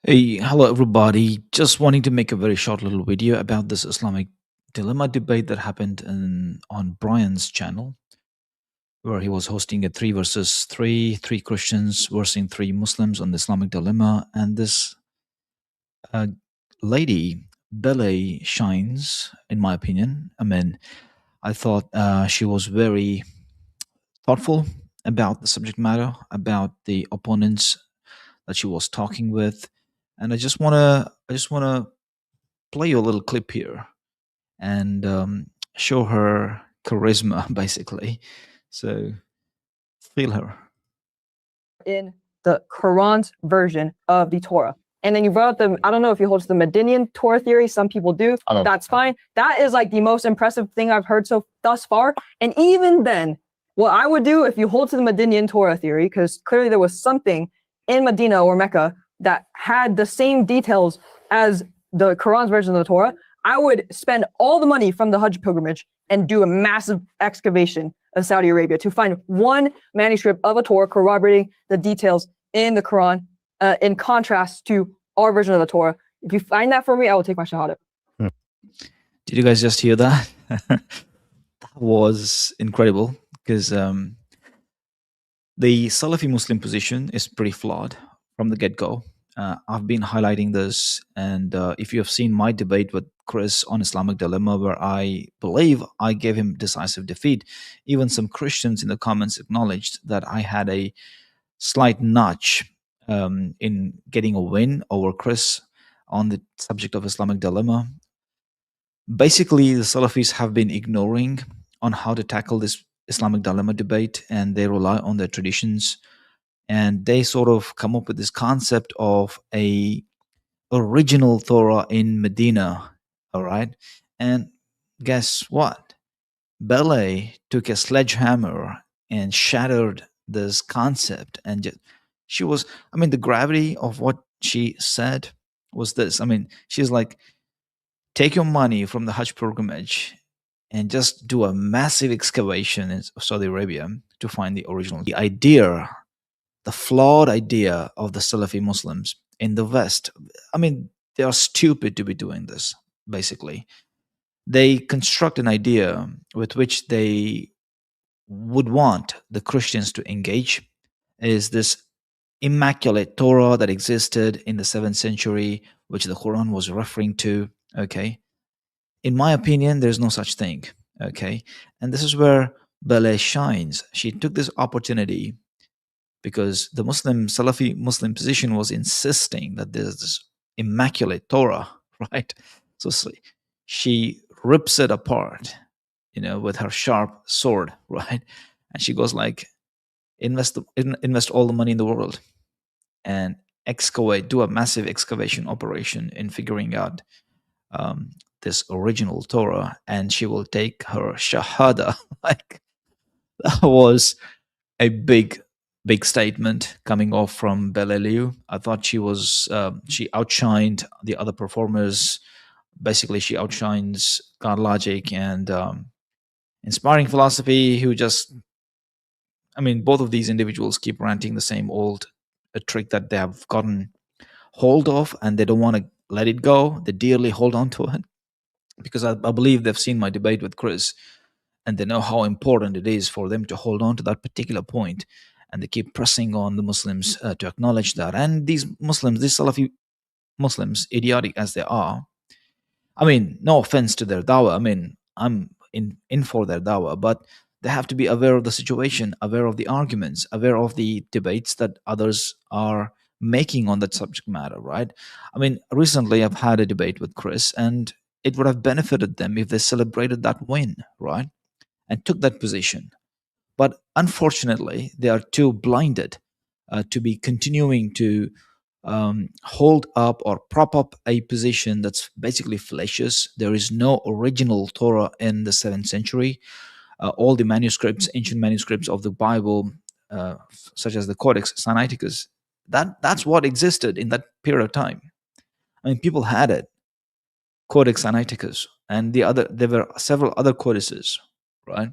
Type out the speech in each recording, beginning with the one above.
Hey, hello everybody. Just wanting to make a very short little video about this Islamic dilemma debate that happened on Brian's channel, where he was hosting a three versus three Christians versus three Muslims on the Islamic dilemma. And this uh, lady, Belle Shines, in my opinion, I thought she was very thoughtful about the subject matter, about the opponents that she was talking with. And I just wanna play you a little clip here and show her charisma, basically. So feel her. In the Quran's version of the Torah. And then you brought up I don't know if you hold to the Madinah Torah theory. Some people do. That's fine. That is like the most impressive thing I've heard thus far. And even then, what I would do if you hold to the Madinah Torah theory, because clearly there was something in Medina or Mecca that had the same details as the Quran's version of the Torah, I would spend all the money from the Hajj pilgrimage and do a massive excavation of Saudi Arabia to find one manuscript of a Torah corroborating the details in the Quran, in contrast to our version of the Torah. If you find that for me, I will take my Shahadah. Did you guys just hear that? That was incredible because the Salafi Muslim position is pretty flawed from the get-go. I've been highlighting this, and if you have seen my debate with Chris on Islamic Dilemma, where I believe I gave him decisive defeat, even some Christians in the comments acknowledged that I had a slight notch in getting a win over Chris on the subject of Islamic Dilemma. Basically, the Salafis have been ignoring on how to tackle this Islamic Dilemma debate, and they rely on their traditions, and they sort of come up with this concept of a original Torah in Medina. All right, and guess what? Belle took a sledgehammer and shattered this concept, and she was, the gravity of what she said was this. She's like, take your money from the Hajj pilgrimage and just do a massive excavation in Saudi Arabia to find the original. The idea, the flawed idea of the Salafi Muslims in the West, they are stupid to be doing this, basically. They construct an idea with which they would want the Christians to engage, is this Immaculate Torah that existed in the 7th century, which the Quran was referring to. Okay. In my opinion, there's no such thing. Okay. And this is where Belle shines. She took this opportunity because the Salafi Muslim position was insisting that there's this Immaculate Torah, right? So she rips it apart, with her sharp sword, right? And she goes like, invest all the money in the world and do a massive excavation operation in figuring out this original Torah, and she will take her Shahadah. Like, that was a big statement coming off from Belle Liu. I thought she outshined the other performers. Basically, she outshines Godlogic and Inspiring Philosophy, who just, both of these individuals keep ranting the same old trick that they have gotten hold of, and they don't want to let it go. They dearly hold on to it because I believe they've seen my debate with Chris, and they know how important it is for them to hold on to that particular point, and they keep pressing on the Muslims to acknowledge that. And these Salafi Muslims, idiotic as they are, no offense to their Dawah, I'm in for their Dawah, but they have to be aware of the situation, aware of the arguments, aware of the debates that others are making on that subject matter, right? Recently I've had a debate with Chris, and it would have benefited them if they celebrated that win, right? And took that position. But unfortunately, they are too blinded to be continuing to hold up or prop up a position that's basically fallacious. There is no original Torah in the 7th century. All the manuscripts, ancient manuscripts of the Bible, such as the Codex Sinaiticus, that's what existed in that period of time. People had it, Codex Sinaiticus, and there were several other codices, right?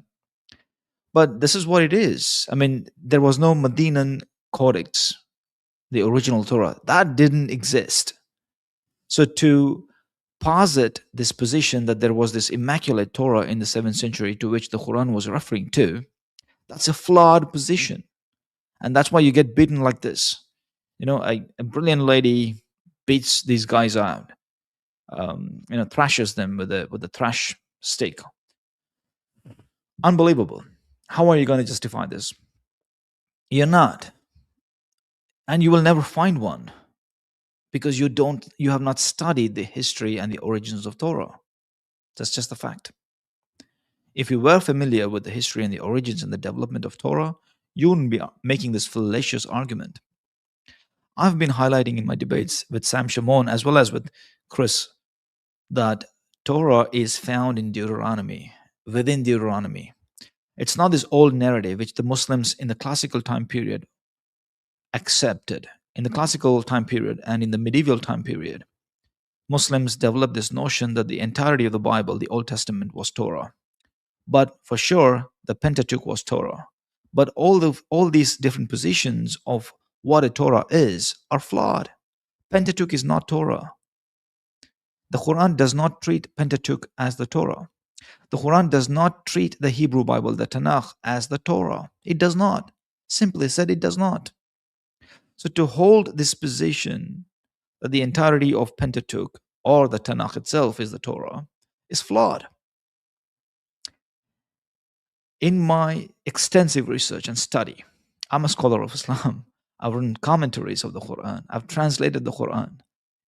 But this is what it is. There was no Medinan Codex. the original Torah. That didn't exist. So to posit this position that there was this Immaculate Torah in the 7th century to which the Quran was referring to, that's a flawed position. And that's why you get beaten like this. A brilliant lady beats these guys out, thrashes them with a thrash stick. Unbelievable. How are you going to justify this? You're not. And you will never find one, because you have not studied the history and the origins of Torah. That's just a fact. If you were familiar with the history and the origins and the development of Torah, you wouldn't be making this fallacious argument. I've been highlighting in my debates with Sam Shimon as well as with Chris that Torah is found in Deuteronomy, within Deuteronomy. It's not this old narrative which the Muslims in the classical time period accepted. In the classical time period and in the medieval time period, Muslims developed this notion that the entirety of the Bible, the Old Testament, was Torah. But for sure, the Pentateuch was Torah. But all these different positions of what a Torah is are flawed. Pentateuch is not Torah. The Quran does not treat Pentateuch as the Torah. The Quran does not treat the Hebrew Bible, the Tanakh, as the Torah. It does not. Simply said, it does not. So to hold this position that the entirety of Pentateuch or the Tanakh itself is the Torah is flawed. In my extensive research and study, I'm a scholar of Islam. I've written commentaries of the Quran. I've translated the Quran.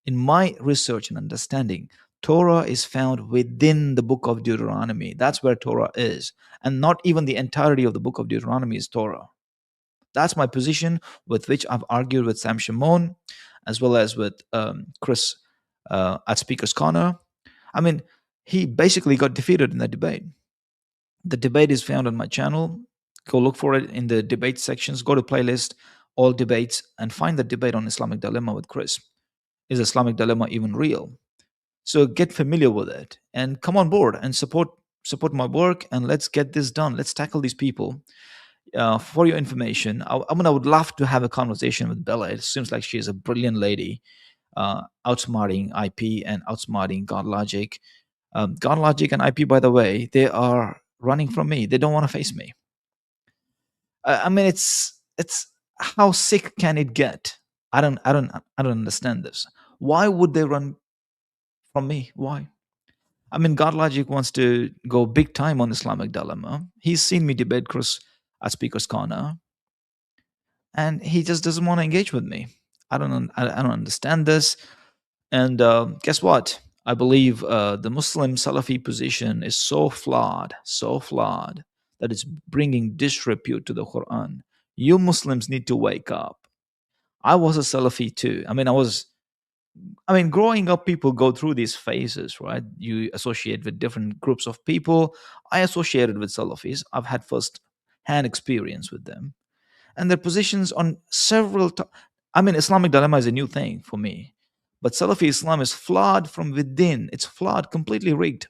In my research and understanding, Torah is found within the book of Deuteronomy. That's where Torah is. And not even the entirety of the book of Deuteronomy is Torah. That's my position, with which I've argued with Sam Shimon, as well as with Chris at Speaker's Corner. I mean, he basically got defeated in that debate. The debate is found on my channel. Go look for it in the debate sections. Go to playlist, all debates, and find the debate on Islamic Dilemma with Chris. Is Islamic Dilemma even real? So get familiar with it and come on board and support my work, and let's get this done. Let's tackle these people. For your information, I would love to have a conversation with Bella. It seems like she is a brilliant lady, outsmarting IP and outsmarting Godlogic. Godlogic and IP, by the way, they are running from me. They don't want to face me. I mean, it's how sick can it get? I don't understand this. Why would they run from me? Why? I mean, Godlogic wants to go big time on Islamic Dilemma. He's seen me debate Chris at Speaker's Corner, and he just doesn't want to engage with me. I don't understand this. And guess what? I believe the Muslim Salafi position is so flawed, that it's bringing disrepute to the Quran. You Muslims need to wake up. I was a Salafi too. Growing up, people go through these phases, right? You associate with different groups of people. I associated with Salafis. I've had first-hand experience with them. And their positions on several... Islamic Dilemma is a new thing for me. But Salafi Islam is flawed from within. It's flawed, completely rigged.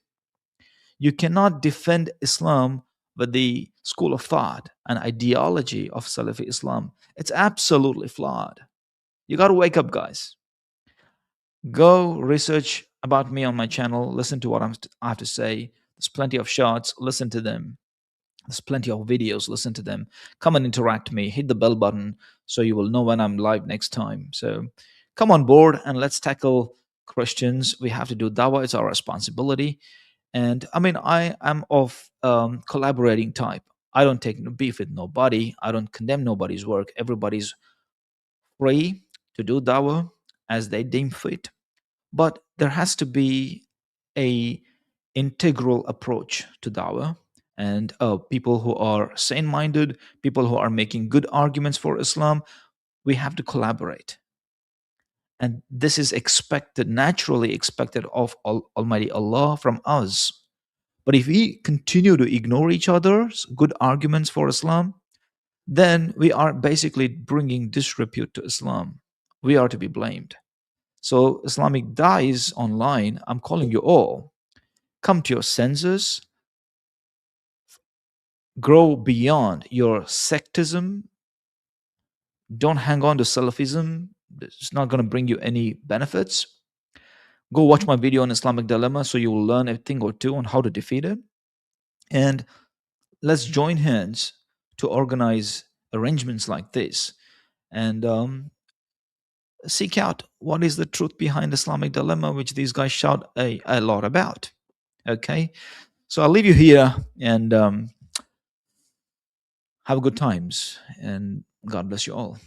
You cannot defend Islam with the school of thought and ideology of Salafi Islam. It's absolutely flawed. You got to wake up, guys. Go research about me on my channel. Listen to what I have to say. There's plenty of shots. Listen to them. There's plenty of videos. Listen to them. Come and interact me. Hit the bell button so you will know when I'm live next time. So come on board and let's tackle Christians. We have to do Dawah. It's our responsibility. And I am of collaborating type. I don't take beef with nobody. I don't condemn nobody's work. Everybody's free to do Dawah as they deem fit. But there has to be a integral approach to Dawah. And people who are sane-minded, people who are making good arguments for Islam, we have to collaborate. And this is expected, naturally expected of Almighty Allah from us. But if we continue to ignore each other's good arguments for Islam, then we are basically bringing disrepute to Islam. We are to be blamed. So Islamic Daees online, I'm calling you all, come to your senses, grow beyond your sectism, Don't hang on to Salafism. It's not going to bring you any benefits. Go watch my video on Islamic Dilemma so you will learn a thing or two on how to defeat it. And let's join hands to organize arrangements like this and seek out what is the truth behind Islamic Dilemma, which these guys shout a lot about. Okay, so I'll leave you here and have good times, and God bless you all.